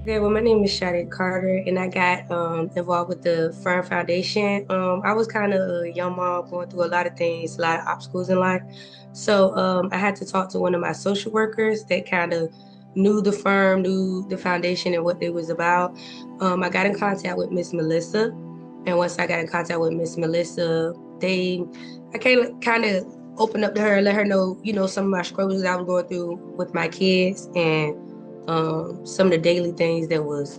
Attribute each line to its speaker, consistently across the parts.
Speaker 1: Okay, well, my name is Shadi Carter, and I got involved with the Fern Foundation. I was kind of a young mom going through a lot of things, a lot of obstacles in life. So I had to talk to one of my social workers that kind of knew the firm, knew the foundation, and what it was about. I got in contact with Miss Melissa, and once I got in contact with Miss Melissa, I kind of opened up to her, let her know, some of my struggles that I was going through with my kids and some of the daily things that was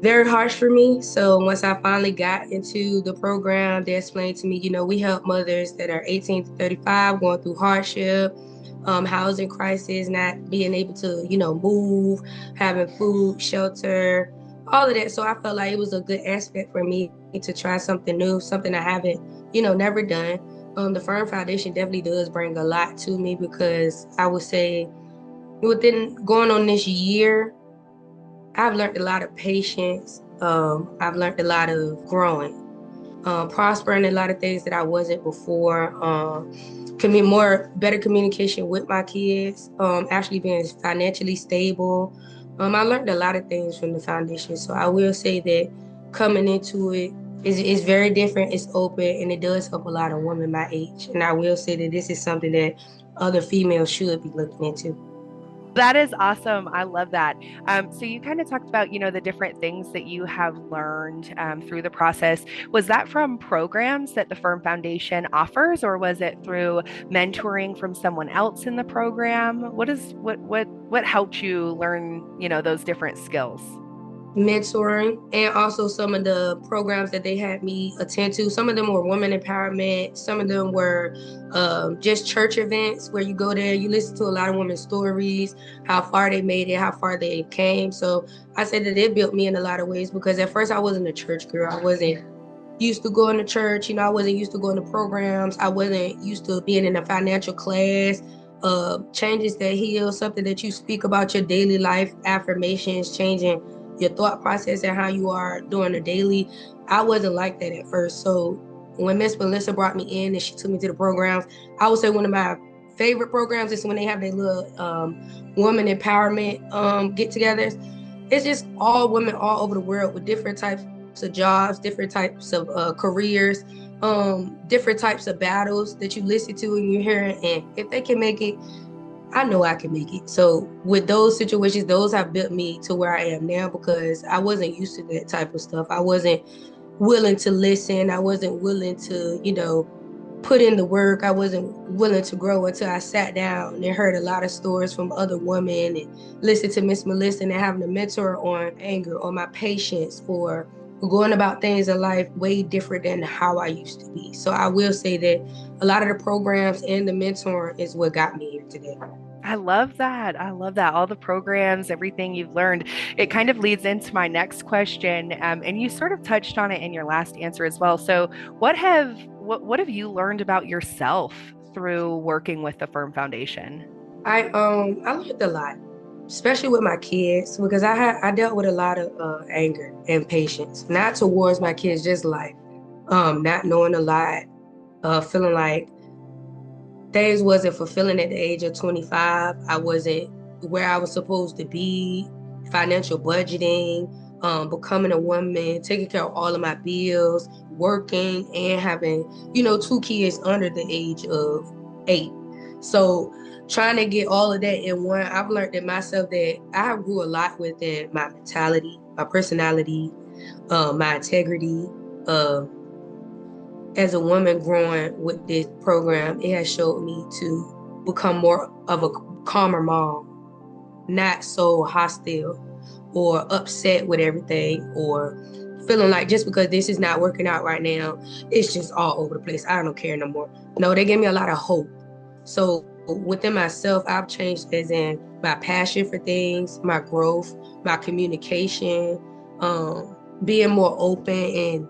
Speaker 1: very harsh for me. So once I finally got into the program, they explained to me, we help mothers that are 18 to 35 going through hardship, housing crisis, not being able to, move, having food, shelter, all of that. So I felt like it was a good aspect for me to try something new, something I haven't, never done. The Firm Foundation definitely does bring a lot to me because I would say within going on this year, I've learned a lot of patience. I've learned a lot of growing, prospering in a lot of things that I wasn't before. Better communication with my kids. Actually being financially stable. I learned a lot of things from the foundation. So I will say that coming into it is very different. It's open and it does help a lot of women my age. And I will say that this is something that other females should be looking into.
Speaker 2: That is awesome. I love that. So you kind of talked about, the different things that you have learned through the process. Was that from programs that the Firm Foundation offers, or was it through mentoring from someone else in the program? What helped you learn, those different skills?
Speaker 1: Mentoring and also some of the programs that they had me attend to. Some of them were women empowerment. Some of them were just church events where you go there, you listen to a lot of women's stories, how far they made it, how far they came. So I said that it built me in a lot of ways because at first I wasn't a church girl. I wasn't used to going to church. I wasn't used to going to programs. I wasn't used to being in a financial class. Changes that heal, something that you speak about your daily life, affirmations, changing your thought process and how you are doing the daily. I wasn't like that at first. So when Miss Melissa brought me in and she took me to the programs, I would say one of my favorite programs is when they have their little woman empowerment get-togethers. It's just all women all over the world with different types of jobs, different types of careers, different types of battles that you listen to and you hear. And if they can make it, I know I can make it. So with those situations, those have built me to where I am now because I wasn't used to that type of stuff. I wasn't willing to listen. I wasn't willing to, put in the work. I wasn't willing to grow until I sat down and heard a lot of stories from other women and listened to Miss Melissa and having a mentor on anger or my patience or going about things in life way different than how I used to be. So I will say that a lot of the programs and the mentor is what got me here today.
Speaker 2: I love that. I love that. All the programs, everything you've learned. It kind of leads into my next question. And you sort of touched on it in your last answer as well. So what have you learned about yourself through working with the Firm Foundation?
Speaker 1: I learned a lot, especially with my kids, because I dealt with a lot of anger and patience, not towards my kids, just life. Not knowing a lot, feeling like things wasn't fulfilling at the age of 25. I wasn't where I was supposed to be, financial budgeting, becoming a woman, taking care of all of my bills, working and having, two kids under the age of 8. So trying to get all of that in one, I've learned in myself that I grew a lot within my mentality, my personality, my integrity, uh, as a woman growing with this program, it has showed me to become more of a calmer mom, not so hostile or upset with everything or feeling like just because this is not working out right now, it's just all over the place. I don't care no more. No, they gave me a lot of hope. So within myself, I've changed as in my passion for things, my growth, my communication, being more open and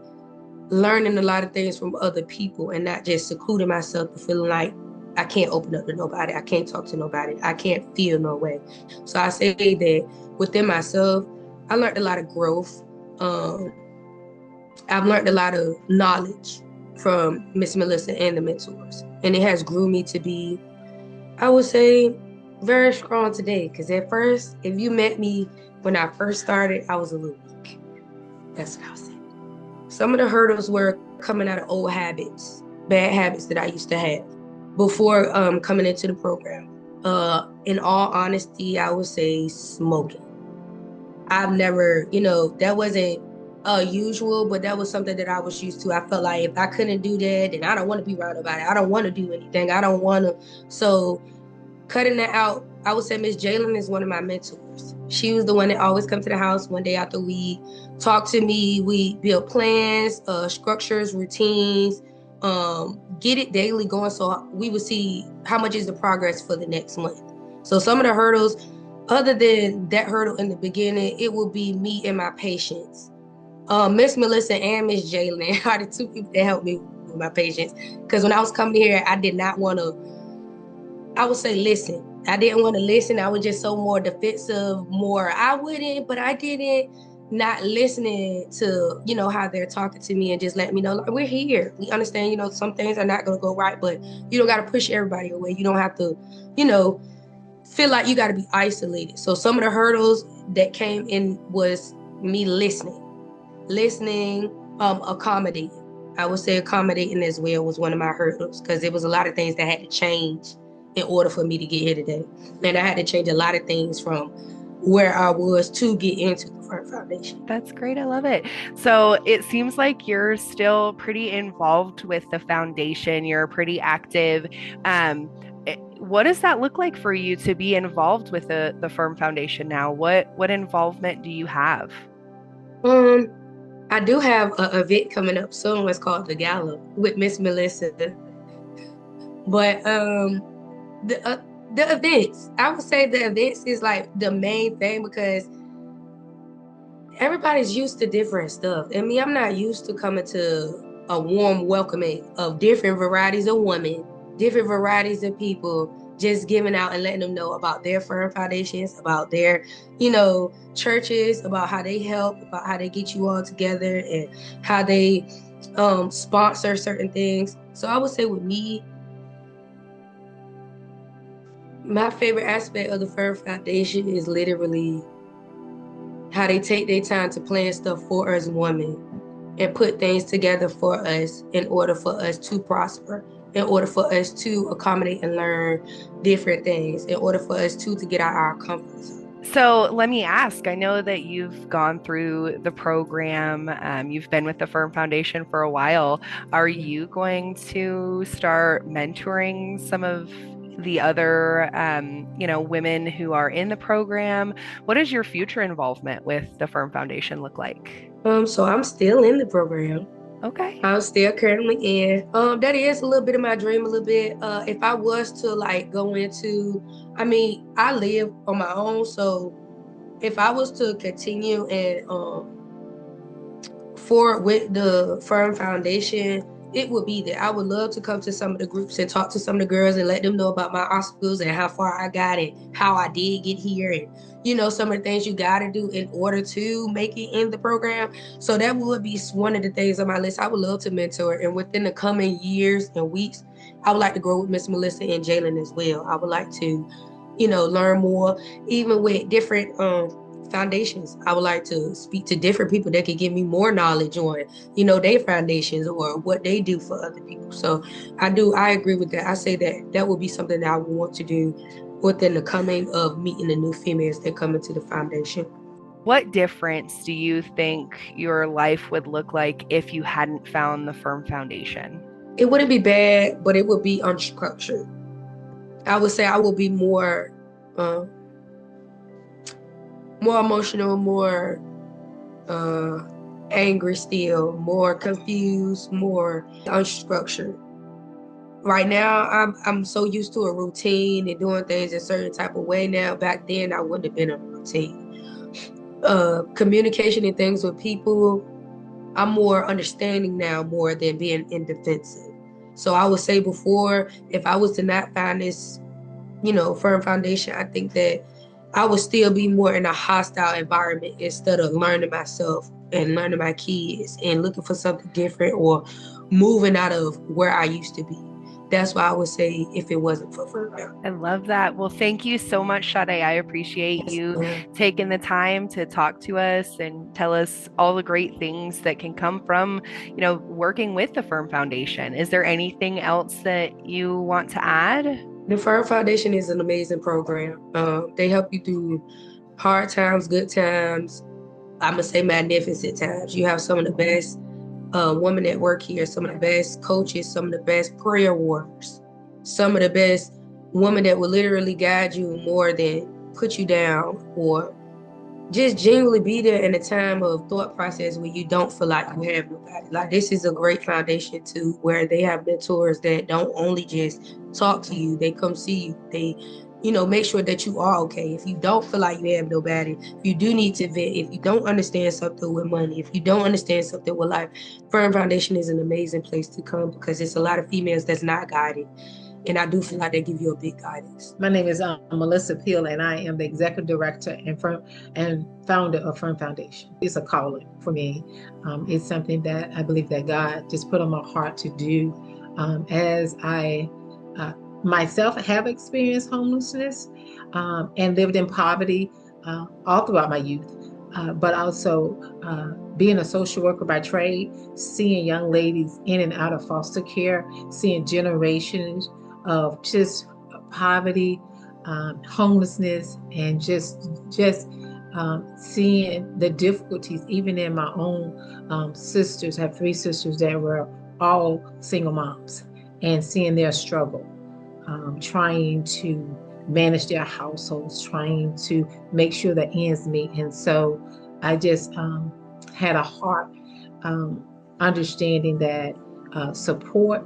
Speaker 1: learning a lot of things from other people and not just secluding myself to feeling like I can't open up to nobody. I can't talk to nobody. I can't feel no way. So I say that within myself, I learned a lot of growth. Um, I've learned a lot of knowledge from Miss Melissa and the mentors. And it has grew me to be, I would say, very strong today. Because at first, if you met me when I first started, I was a little weak. That's what I was saying. Some of the hurdles were coming out of old habits, bad habits that I used to have before coming into the program. In all honesty, I would say smoking. I've never, that wasn't usual, but that was something that I was used to. I felt like if I couldn't do that, then I don't want to be around nobody. I don't want to do anything. I don't want to. So cutting that out, I would say Miss Jalen is one of my mentors. She was the one that always come to the house one day after we talk to me. We build plans, structures, routines, get it daily going so we would see how much is the progress for the next month. So some of the hurdles, other than that hurdle in the beginning, it will be me and my patience. Miss Melissa and Miss Jalen are the two people that helped me with my patience. Because when I was coming here, I did not want to, I would say, listen. I didn't want to listen. I was just so more defensive, more, I wouldn't, but I didn't. Not listening to, how they're talking to me and just letting me know, like, we're here. We understand, some things are not going to go right, but you don't got to push everybody away. You don't have to, you know, feel like you got to be isolated. So some of the hurdles that came in was me listening, accommodating. I would say accommodating as well was one of my hurdles because there was a lot of things that had to change in order for me to get here today. And I had to change a lot of things from where I was to get into the Firm Foundation.
Speaker 2: That's great. I love it. So it seems like you're still pretty involved with the foundation. You're pretty active. What does that look like for you to be involved with the Firm Foundation now? What involvement do you have?
Speaker 1: Um, I do have an event coming up soon. It's called the Gala with Miss Melissa. But the events, I would say the events is like the main thing because everybody's used to different stuff. And me, I'm not used to coming to a warm welcoming of different varieties of women, different varieties of people, just giving out and letting them know about their firm foundations, about their, churches, about how they help, about how they get you all together and how they sponsor certain things. So I would say with me, my favorite aspect of the Firm Foundation is literally how they take their time to plan stuff for us women and put things together for us in order for us to prosper, in order for us to accommodate and learn different things, in order for us to get out our comfort zone.
Speaker 2: So let me ask, I know that you've gone through the program, you've been with the Firm Foundation for a while. Are you going to start mentoring some of the other, women who are in the program? What does your future involvement with the Firm Foundation look like?
Speaker 1: So I'm still in the program.
Speaker 2: Okay.
Speaker 1: I'm still currently in. That is a little bit of my dream, a little bit. If I was to like go into, I mean, I live on my own, so if I was to continue and forward with the Firm Foundation, it would be that I would love to come to some of the groups and talk to some of the girls and let them know about my obstacles and how far I got and how I did get here and some of the things you got to do in order to make it in the program. So that would be one of the things on my list. I would love to mentor, and within the coming years and weeks, I would like to grow with Miss Melissa and Jalen as well. I would like to, learn more, even with different foundations. I would like to speak to different people that could give me more knowledge on, their foundations or what they do for other people. So I agree with that. I say that that would be something that I would want to do within the coming of meeting the new females that come into the foundation.
Speaker 2: What difference do you think your life would look like if you hadn't found the Firm Foundation?
Speaker 1: It wouldn't be bad, but it would be unstructured. I would say I would be uh, more emotional, more angry still, more confused, more unstructured. Right now, I'm so used to a routine and doing things a certain type of way now. Back then, I wouldn't have been on a routine. Communication and things with people, I'm more understanding now more than being in defensive. So I would say before, if I was to not find this, Firm Foundation, I think that I would still be more in a hostile environment instead of learning myself and learning my kids and looking for something different or moving out of where I used to be. that's why I would say if it wasn't for Fern.
Speaker 2: I love that. Well, thank you so much, Sade. I appreciate
Speaker 1: Yes,
Speaker 2: you
Speaker 1: ma'am.
Speaker 2: taking the time to talk to us and tell us all the great things that can come from, working with the Firm Foundation. Is there anything else that you want to add?
Speaker 1: The Fern Foundation is an amazing program. They help you through hard times, good times. I'm gonna say magnificent times. You have some of the best women that work here, some of the best coaches, some of the best prayer warriors, some of the best women that will literally guide you more than put you down or just genuinely be there in a time of thought process where you don't feel like you have nobody. Like this is a great foundation to where they have mentors that don't only just talk to you, they come see you. They, make sure that you are okay. If you don't feel like you have nobody, if you do need to vent, if you don't understand something with money, if you don't understand something with life, Firm Foundation is an amazing place to come because it's a lot of females that's not guided. And I do feel like they give you a big guidance.
Speaker 3: My name is Melissa Peel, and I am the executive director and founder of Firm Foundation. It's a calling for me. It's something that I believe that God just put on my heart to do. As I myself have experienced homelessness and lived in poverty all throughout my youth, but also being a social worker by trade, seeing young ladies in and out of foster care, seeing generations of just poverty, homelessness, and just seeing the difficulties even in my own sisters. I have three sisters that were all single moms, and seeing their struggle, trying to manage their households, trying to make sure the ends meet. And so I just had a heart understanding that support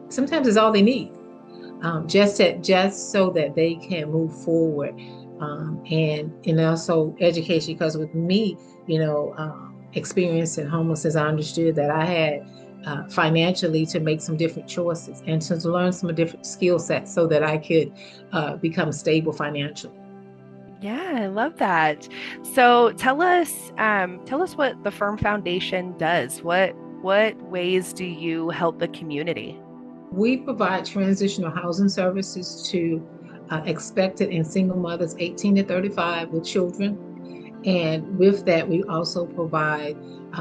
Speaker 3: sometimes is all they need, just so that they can move forward, and also education. Because with me, experiencing homelessness, I understood that I had financially to make some different choices and to learn some different skill sets so that I could become stable financially.
Speaker 2: Yeah, I love that. So tell us what the Firm Foundation does. What ways do you help the community?
Speaker 3: We provide transitional housing services to expected and single mothers 18 to 35 with children. And with that, we also provide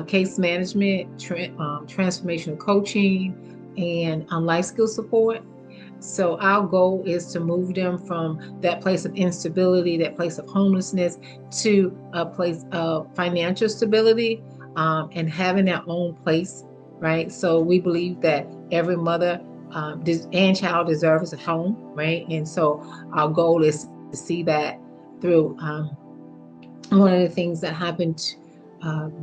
Speaker 3: case management, transformational coaching, and life skill support. So our goal is to move them from that place of instability, that place of homelessness, to a place of financial stability, and having their own place, right? So we believe that every mother and child deserves a home, right? And so our goal is to see that through. One of the things that happened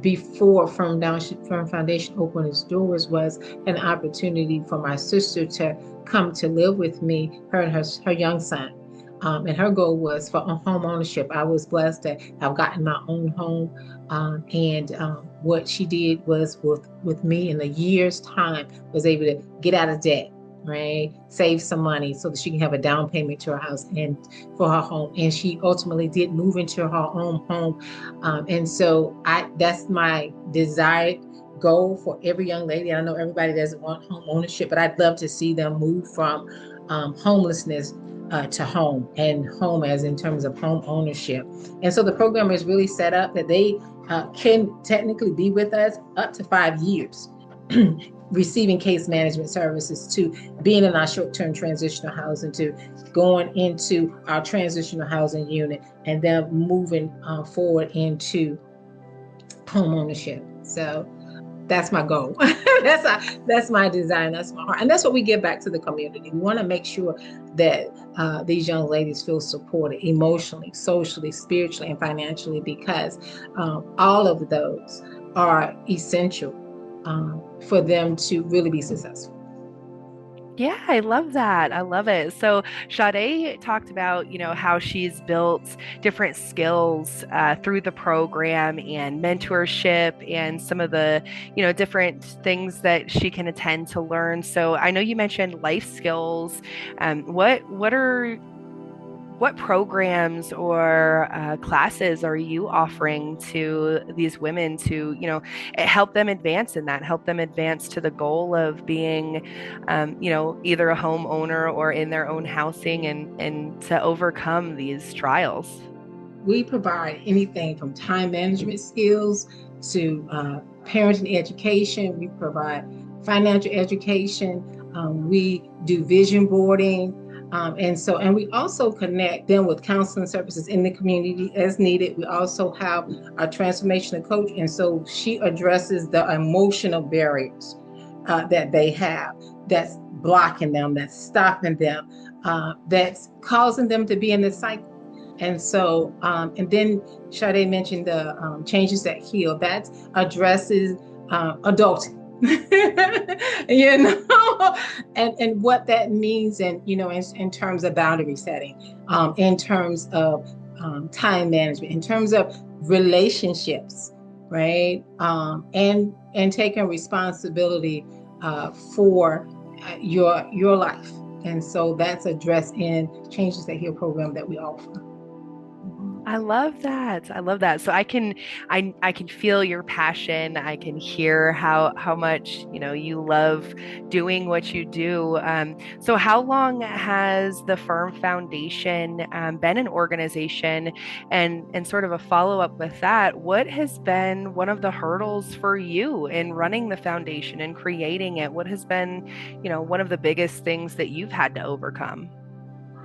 Speaker 3: before Firm Foundation opened its doors was an opportunity for my sister to come to live with me, her and her young son. And her goal was for home ownership. I was blessed to have gotten my own home. And what she did was with me in a year's time, was able to get out of debt, right? Save some money so that she can have a down payment to her house and for her home. And she ultimately did move into her own home. And so that's my desired goal for every young lady. I know everybody doesn't want home ownership, but I'd love to see them move from homelessness to home, and home as in terms of home ownership. And so the program is really set up that they can technically be with us up to 5 years. Receiving case management services, to being in our short-term transitional housing, to going into our transitional housing unit, and then moving forward into home ownership. So that's my goal. That's my design. That's my heart, and that's what we give back to the community. We want to make sure that these young ladies feel supported emotionally, socially, spiritually, and financially, because all of those are essential for them to really be successful.
Speaker 2: Yeah, I love that. I love it. So Sade talked about, how she's built different skills through the program and mentorship and some of the, different things that she can attend to learn. So I know you mentioned life skills. What are what programs or classes are you offering to these women to, help them advance in that, help them advance to the goal of being, either a homeowner or in their own housing and to overcome these trials?
Speaker 3: We provide anything from time management skills to parenting education. We provide financial education. We do vision boarding. And we also connect them with counseling services in the community as needed. We also have a transformational coach. And so she addresses the emotional barriers that they have that's blocking them, that's stopping them, that's causing them to be in this cycle. And so, and then Sade mentioned the Changes That Heal. That addresses adulting, and what that means, and in terms of boundary setting, in terms of time management, in terms of relationships, right? And taking responsibility for your life. And so that's addressed in Changes That Heal program that we offer.
Speaker 2: I love that. I love that. So I can feel your passion. I can hear how much, you love doing what you do. So how long has the Firm Foundation been an organization? And sort of a follow-up with that, what has been one of the hurdles for you in running the foundation and creating it? What has been, one of the biggest things that you've had to overcome?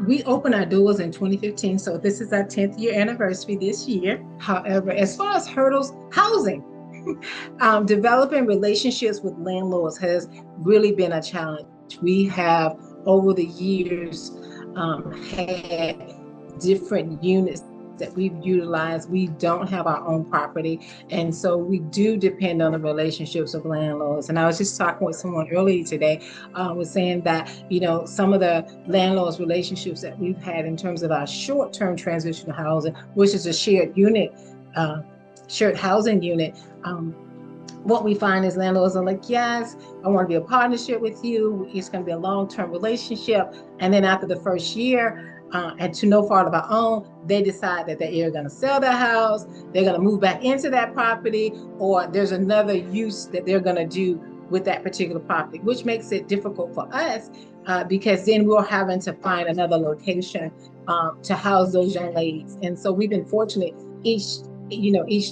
Speaker 3: We opened our doors in 2015, so this is our 10th year anniversary this year. However, as far as hurdles, housing, developing relationships with landlords has really been a challenge. We have, over the years, had different units that we've utilized. We don't have our own property, and so we do depend on the relationships of landlords. And I was just talking with someone earlier today, was saying that some of the landlords relationships that we've had in terms of our short-term transitional housing, which is a shared housing unit. What we find is landlords are like, yes, I want to be a partnership with you. It's going to be a long-term relationship. And then after the first year, and to no fault of our own, they decide that they're either going to sell their house, they're going to move back into that property, or there's another use that they're going to do with that particular property, which makes it difficult for us because then we're having to find another location to house those young ladies. And so we've been fortunate each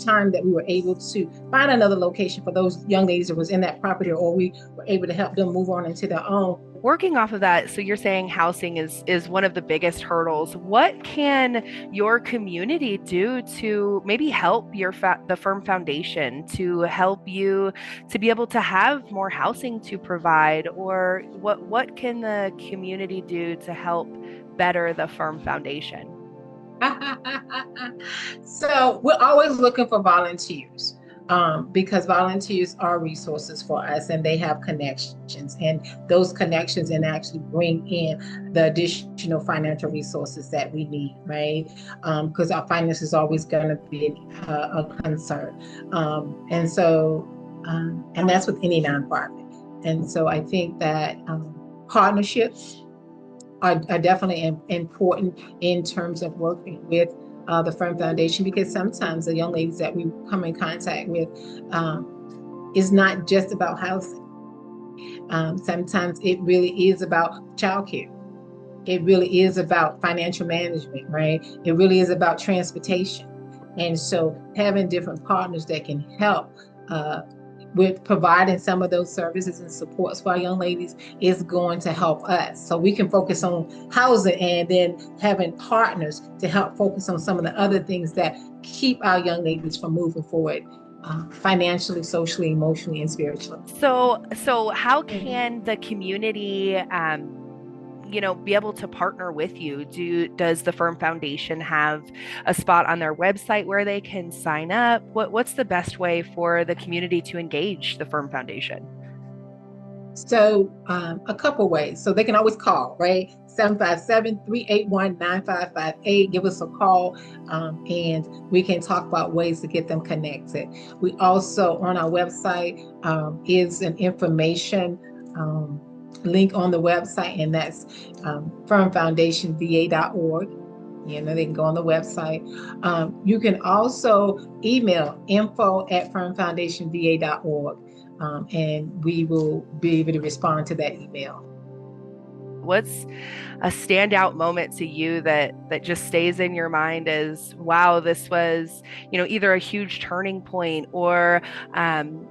Speaker 3: time that we were able to find another location for those young ladies that was in that property, or we were able to help them move on into their own.
Speaker 2: Working off of that, so you're saying housing is one of the biggest hurdles. What can your community do to maybe help the Firm Foundation to help you to be able to have more housing to provide, or what can the community do to help better the Firm Foundation?
Speaker 3: So we're always looking for volunteers. Because volunteers are resources for us, and they have connections, and those connections and actually bring in the additional financial resources that we need, right? Because our finance is always going to be a concern. And that's with any nonprofit. And so I think that partnerships are definitely important in terms of working with the Firm Foundation, because sometimes the young ladies that we come in contact with is not just about housing. Sometimes it really is about childcare. It really is about financial management, right? It really is about transportation. And so having different partners that can help with providing some of those services and supports for our young ladies is going to help us. So we can focus on housing, and then having partners to help focus on some of the other things that keep our young ladies from moving forward financially, socially, emotionally, and spiritually.
Speaker 2: So how can the community be able to partner with you? Does the Firm Foundation have a spot on their website where they can sign up? What's the best way for the community to engage the Firm Foundation?
Speaker 3: So a couple ways. So they can always call, right? 757-381-9558. Give us a call, and we can talk about ways to get them connected. We also, on our website, is an information link on the website, and that's firmfoundationva.org. They can go on the website. You can also email info@firmfoundationva.org, and we will be able to respond to that email.
Speaker 2: What's a standout moment to you that just stays in your mind as, wow, this was, either a huge turning point, or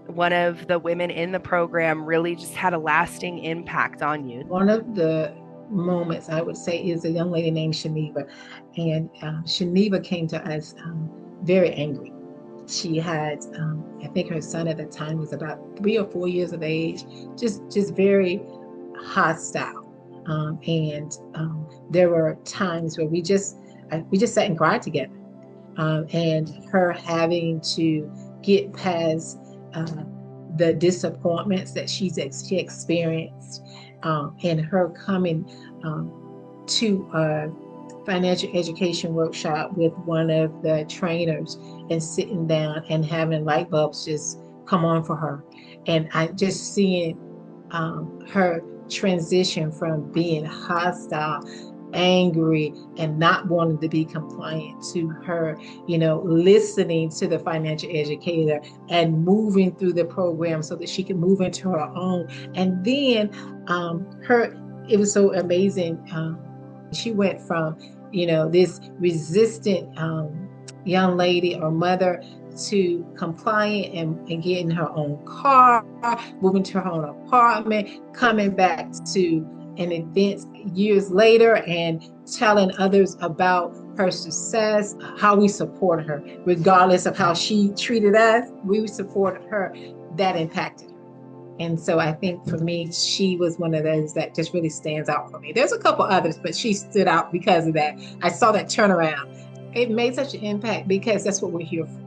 Speaker 2: one of the women in the program really just had a lasting impact on you?
Speaker 3: One of the moments I would say is a young lady named Shaniva, and Shaniva came to us very angry. She had, I think her son at the time was about 3 or 4 years of age, just very hostile. And there were times where we just sat and cried together. And her having to get past the disappointments that she experienced, and her coming to a financial education workshop with one of the trainers and sitting down and having light bulbs just come on for her. And I just seeing her transition from being hostile, angry, and not wanting to be compliant, to her, listening to the financial educator and moving through the program so that she can move into her own. And then it was so amazing. She went from, this resistant young lady or mother to compliant and getting her own car, moving to her own apartment, coming back to an event years later and telling others about her success, how we support her, regardless of how she treated us. We supported her. That impacted her. And so I think for me, she was one of those that just really stands out for me. There's a couple others, but she stood out because of that. I saw that turnaround. It made such an impact because that's what we're here for.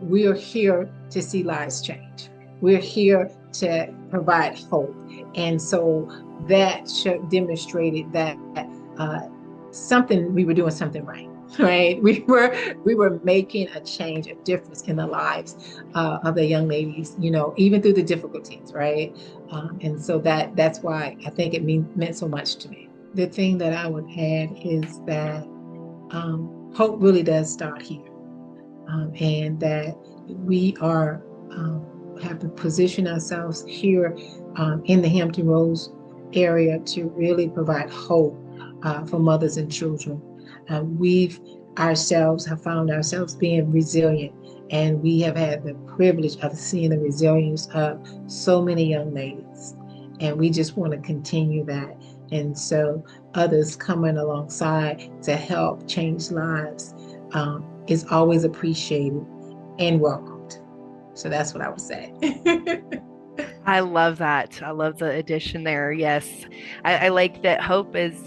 Speaker 3: We are here to see lives change. We're here to provide hope. And so that demonstrated that we were doing something right. Right, we were making a change, a difference in the lives of the young ladies, even through the difficulties, right? And so that's why I think it meant so much to me. The thing that I would add is that hope really does start here, and that we have to position ourselves here in the Hampton Roads area to really provide hope for mothers and children. We ourselves have found ourselves being resilient, and we have had the privilege of seeing the resilience of so many young ladies, and we just want to continue that. And so others coming alongside to help change lives is always appreciated and welcomed. So that's what I would say.
Speaker 2: I love that. I love the addition there. Yes. I like that hope is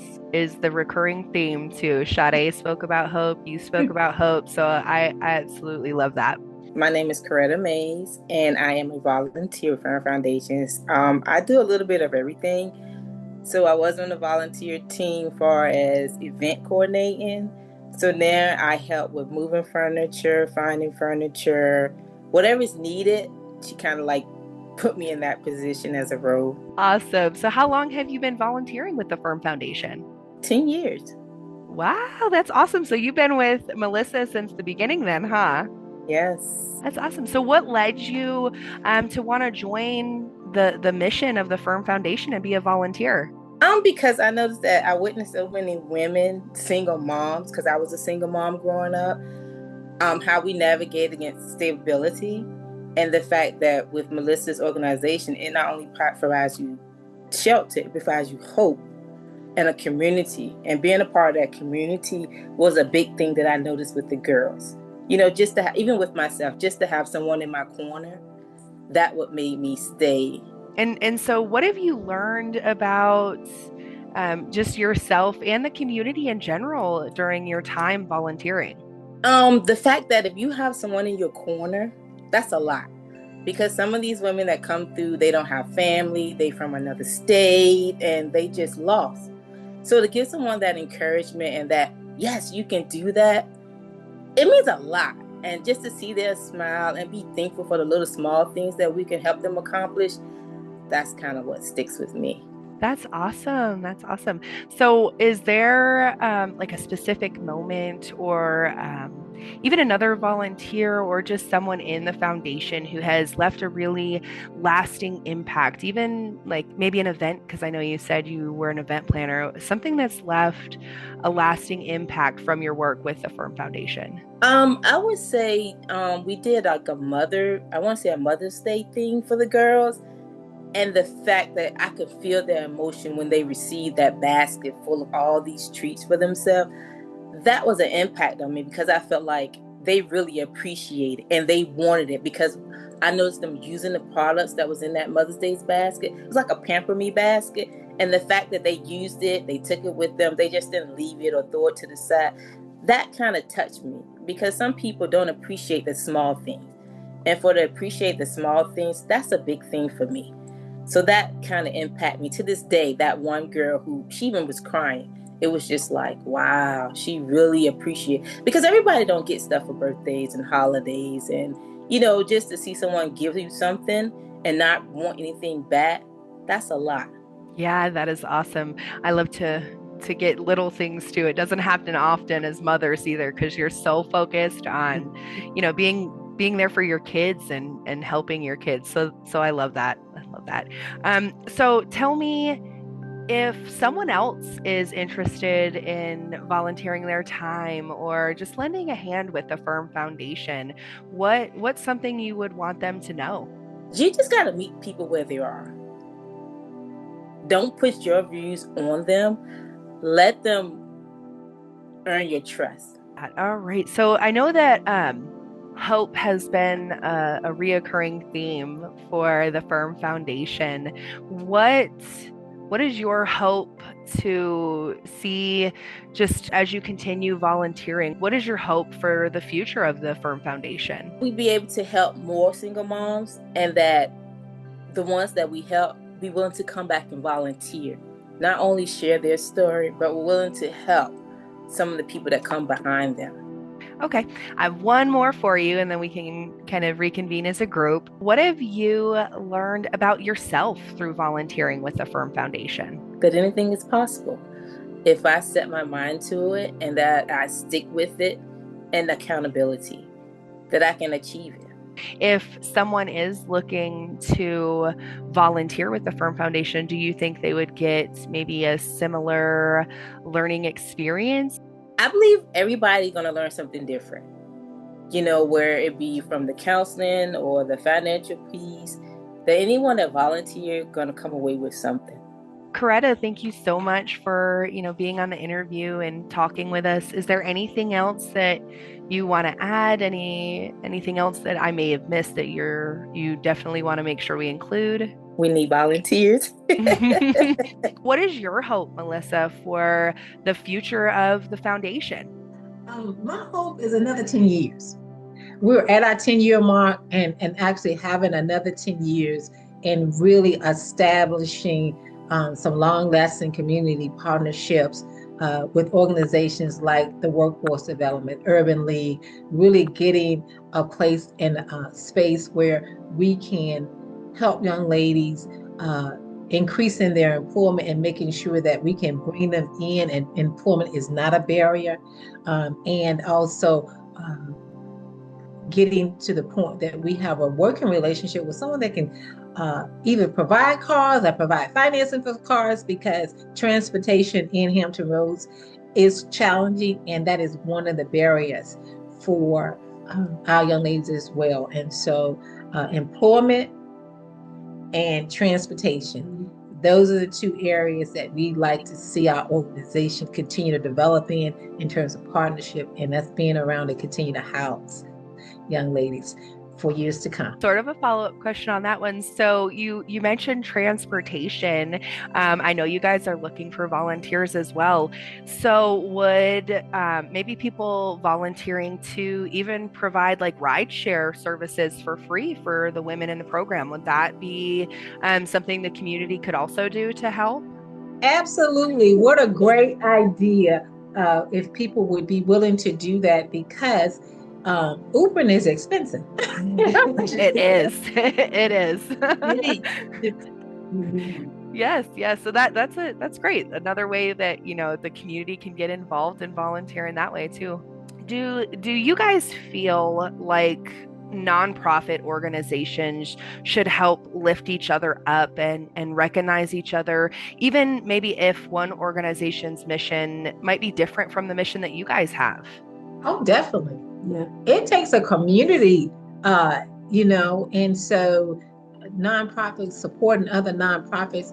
Speaker 2: the recurring theme too. Sade spoke about hope, you spoke about hope. So I absolutely love that.
Speaker 4: My name is Coretta Mays, and I am a volunteer with Firm Foundations. I do a little bit of everything. So I was on the volunteer team as far as event coordinating. So now I help with moving furniture, finding furniture, whatever's needed. She kind of like put me in that position as a role.
Speaker 2: Awesome. So how long have you been volunteering with the Firm Foundation?
Speaker 4: 10 years.
Speaker 2: Wow, that's awesome. So you've been with Melissa since the beginning then, huh?
Speaker 4: Yes.
Speaker 2: That's awesome. So what led you to want to join the mission of the Firm Foundation and be a volunteer?
Speaker 4: Because I noticed that I witnessed so many women, single moms, because I was a single mom growing up, how we navigate against stability, and the fact that with Melissa's organization, it not only provides you shelter, it provides you hope and a community. And being a part of that community was a big thing that I noticed with the girls. Just to even with myself, just to have someone in my corner, that what made me stay.
Speaker 2: And so what have you learned about just yourself and the community in general during your time volunteering?
Speaker 4: The fact that if you have someone in your corner, that's a lot. Because some of these women that come through, they don't have family, they from another state, and they just lost. So to give someone that encouragement and that, yes, you can do that, it means a lot. And just to see their smile and be thankful for the little small things that we can help them accomplish, that's kind of what sticks with me.
Speaker 2: That's awesome. That's awesome. So, is there like a specific moment or even another volunteer or just someone in the foundation who has left a really lasting impact, even like maybe an event? Because I know you said you were an event planner, something that's left a lasting impact from your work with the Firm Foundation?
Speaker 4: I would say we did like I want to say a Mother's Day thing for the girls. And the fact that I could feel their emotion when they received that basket full of all these treats for themselves, that was an impact on me because I felt like they really appreciated it and they wanted it, because I noticed them using the products that was in that Mother's Day's basket. It was like a Pamper Me basket. And the fact that they used it, they took it with them, they just didn't leave it or throw it to the side. That kind of touched me, because some people don't appreciate the small things. And for to appreciate the small things, that's a big thing for me. So that kind of impacted me to this day. That one girl who she even was crying. It was just like, wow, she really appreciated, because everybody don't get stuff for birthdays and holidays, and just to see someone give you something and not want anything back, that's a lot.
Speaker 2: Yeah, that is awesome. I love to get little things too. It doesn't happen often as mothers either, because you're so focused on, being there for your kids and helping your kids. So I love that. I love that. So tell me, if someone else is interested in volunteering their time or just lending a hand with the Firm Foundation, what's something you would want them to know?
Speaker 4: You just got to meet people where they are. Don't put your views on them. Let them earn your trust.
Speaker 2: All right. So I know that hope has been a reoccurring theme for the Firm Foundation. What is your hope to see just as you continue volunteering? What is your hope for the future of the Firm Foundation?
Speaker 4: We'd be able to help more single moms, and that the ones that we help be willing to come back and volunteer. Not only share their story, but we're willing to help some of the people that come behind them.
Speaker 2: Okay, I have one more for you, and then we can kind of reconvene as a group. What have you learned about yourself through volunteering with the Firm Foundation?
Speaker 4: That anything is possible if I set my mind to it, and that I stick with it, and accountability, that I can achieve it.
Speaker 2: If someone is looking to volunteer with the Firm Foundation, do you think they would get maybe a similar learning experience?
Speaker 4: I believe everybody's going to learn something different, where it be from the counseling or the financial piece, that anyone that volunteers going to come away with something.
Speaker 2: Coretta, thank you so much for, being on the interview and talking with us. Is there anything else that you want to add? Anything else that I may have missed that you definitely want to make sure we include?
Speaker 4: We need volunteers.
Speaker 2: What is your hope, Melissa, for the future of the foundation?
Speaker 3: My hope is another 10 years. We're at our 10-year mark, and actually having another 10 years and really establishing some long-lasting community partnerships with organizations like the Workforce Development, Urban League, really getting a place in a space where we can help young ladies increasing their employment and making sure that we can bring them in, and employment is not a barrier, and also getting to the point that we have a working relationship with someone that can either provide cars or provide financing for cars, because transportation in Hampton Roads is challenging, and that is one of the barriers for our young ladies as well. And so employment and transportation, those are the two areas that we like to see our organization continue to develop in terms of partnership, and that's being around to continue to house young ladies for years to come.
Speaker 2: Sort of a follow-up question on that one. So you mentioned transportation. I know you guys are looking for volunteers as well. So would maybe people volunteering to even provide like rideshare services for free for the women in the program? Would that be something the community could also do to help?
Speaker 3: Absolutely. What a great idea if people would be willing to do that, because Ubering is expensive.
Speaker 2: It is. It is. Yes, yes. So that's great. Another way that, the community can get involved and volunteer in that way too. Do you guys feel like nonprofit organizations should help lift each other up and recognize each other, even maybe if one organization's mission might be different from the mission that you guys have?
Speaker 3: Oh, definitely.
Speaker 1: Yeah.
Speaker 3: It takes a community, and so nonprofits supporting other nonprofits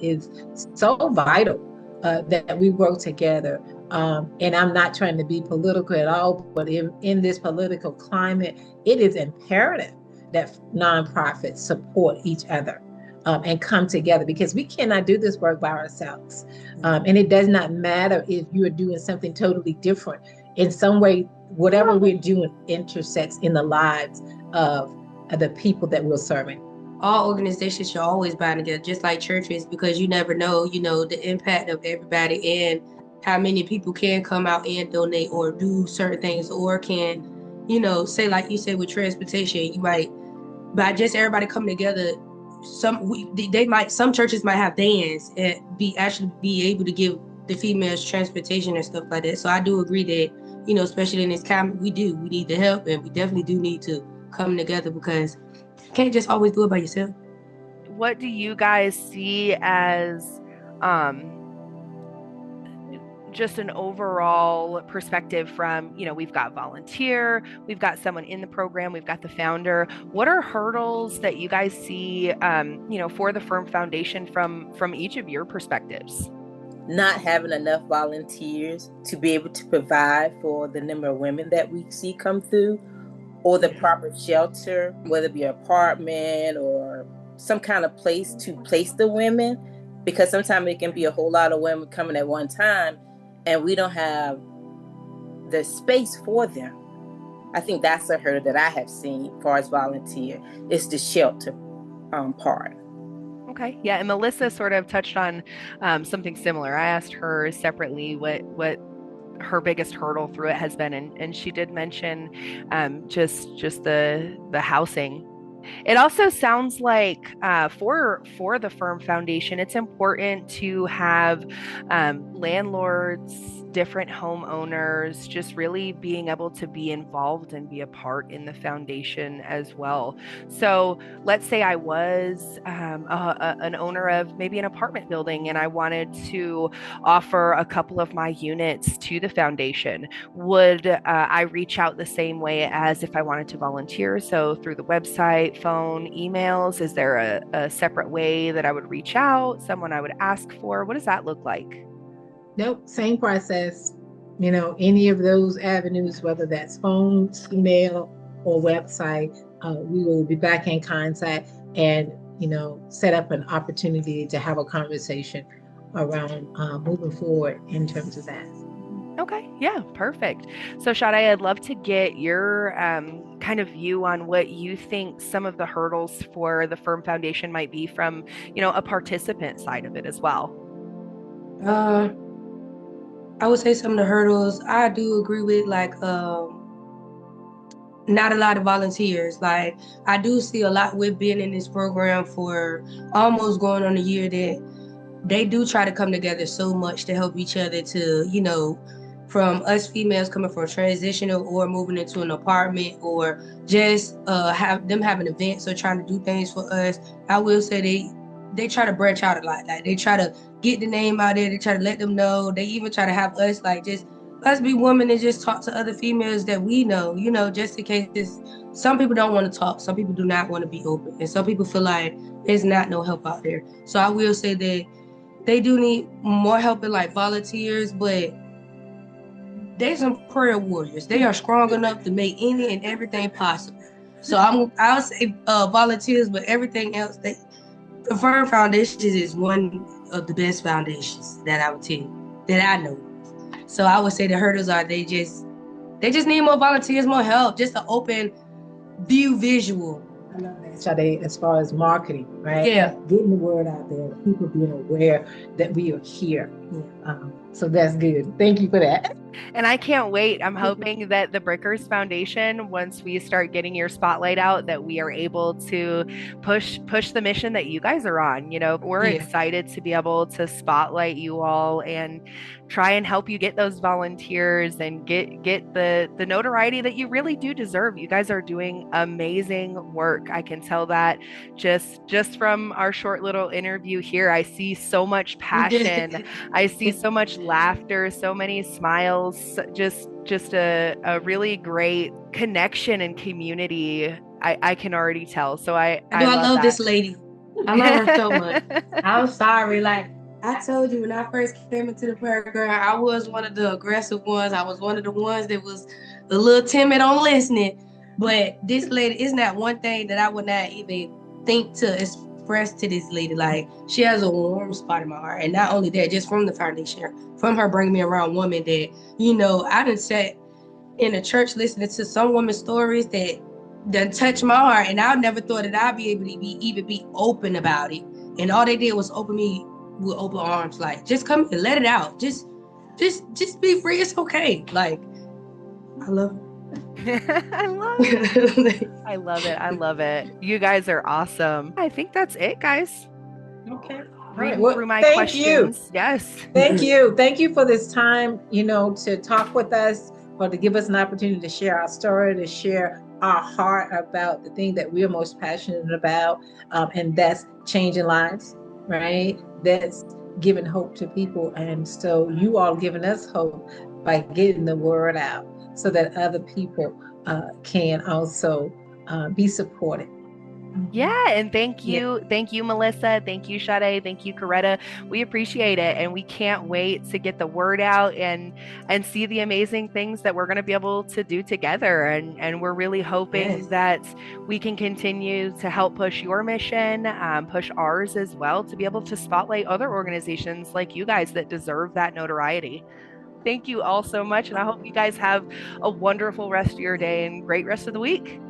Speaker 3: is so vital that we work together. And I'm not trying to be political at all, but in this political climate, it is imperative that nonprofits support each other and come together, because we cannot do this work by ourselves. And it does not matter if you are doing something totally different. In some way, whatever we're doing intersects in the lives of the people that we're serving.
Speaker 1: All organizations should always bind together, just like churches, because you never know, the impact of everybody and how many people can come out and donate or do certain things, or can, say, like you said, with transportation, you might, by just everybody coming together, some churches might have vans and be able to give the females transportation and stuff like that. So I do agree that, especially in this time, we need the help, and we definitely do need to come together, because you can't just always do it by yourself.
Speaker 2: What do you guys see as just an overall perspective from, we've got volunteer, we've got someone in the program, we've got the founder. What are hurdles that you guys see, for the Firm Foundation from each of your perspectives?
Speaker 4: Not having enough volunteers to be able to provide for the number of women that we see come through, or the proper shelter, whether it be an apartment or some kind of place to place the women, because sometimes it can be a whole lot of women coming at one time and we don't have the space for them. I think that's a hurdle that I have seen as far as volunteer, is the shelter part.
Speaker 2: Okay. Yeah. And Melissa sort of touched on something similar. I asked her separately what her biggest hurdle through it has been, and she did mention just the housing. It also sounds like for the Firm Foundation, it's important to have landlords, different homeowners, just really being able to be involved and be a part in the foundation as well. So let's say I was an owner of maybe an apartment building and I wanted to offer a couple of my units to the foundation. Would I reach out the same way as if I wanted to volunteer? So through the website, phone, emails? Is there a separate way that I would reach out, someone I would ask for? What does that look like?
Speaker 3: Nope, same process. Any of those avenues, whether that's phone, email, or website, we will be back in contact and, set up an opportunity to have a conversation around moving forward in terms of that.
Speaker 2: Okay, yeah, perfect. So Shade, I'd love to get your kind of view on what you think some of the hurdles for the Firm Foundation might be from, a participant side of it as well.
Speaker 1: I would say some of the hurdles I do agree with, like not a lot of volunteers. Like, I do see a lot with being in this program for almost going on a year, that they do try to come together so much to help each other to, from us females coming from transitional or moving into an apartment, or just having events or trying to do things for us. I will say they try to branch out a lot. Like, they try to get the name out there. They try to let them know. They even try to have us, like, just us be women and just talk to other females that we know, just in case some people don't want to talk. Some people do not want to be open. And some people feel like there's not no help out there. So I will say that they do need more help in, like, volunteers, but they're some prayer warriors. They are strong enough to make any and everything possible. So I'll say volunteers, but everything else, the Firm Foundation is one of the best foundations that I would tell you, that I know. So I would say the hurdles are they just need more volunteers, more help, just an open view visual.
Speaker 3: I love that, Shade, as far as marketing, right?
Speaker 1: Yeah.
Speaker 3: Getting the word out there, people being aware that we are here So that's good. Thank you for that.
Speaker 2: And I can't wait. I'm hoping that the Brickers Foundation, once we start getting your spotlight out, that we are able to push the mission that you guys are on. You know, we're excited to be able to spotlight you all and try and help you get those volunteers and get the notoriety that you really do deserve. You guys are doing amazing work. I can tell that just from our short little interview here. I see so much passion. I see so much laughter, so many smiles, just a really great connection and community. I can already tell. So I
Speaker 1: love this lady. I love her so much. I'm sorry. Like I told you when I first came into the program, I was one of the aggressive ones. I was one of the ones that was a little timid on listening. But this lady, is not one thing that I would not even think to express to this lady. Like, she has a warm spot in my heart. And not only that, just from the foundation, from her bringing me around women that, you know, I done sat in a church listening to some women's stories that done touched my heart. And I never thought that I'd be able to even be open about it. And all they did was open me with open arms. Like, just come and let it out. Just be free. It's okay. Like, I love it.
Speaker 2: I love it. I love it. I love it. You guys are awesome. I think that's it, guys.
Speaker 3: Okay.
Speaker 2: Reading
Speaker 3: Well,
Speaker 2: through my
Speaker 3: thank
Speaker 2: questions.
Speaker 3: you.
Speaker 2: Yes.
Speaker 3: Thank you. Thank you for this time, you know, to talk with us, or to give us an opportunity to share our story, to share our heart about the thing that we're most passionate about. And that's changing lives, right? That's giving hope to people. And so you all giving us hope by getting the word out, so that other people can also be supported.
Speaker 2: Yeah, and thank you, Melissa. Thank you, Sade. Thank you, Coretta. We appreciate it, and we can't wait to get the word out and see the amazing things that we're going to be able to do together. And we're really hoping that we can continue to help push your mission, push ours as well, to be able to spotlight other organizations like you guys that deserve that notoriety. Thank you all so much, and I hope you guys have a wonderful rest of your day and great rest of the week.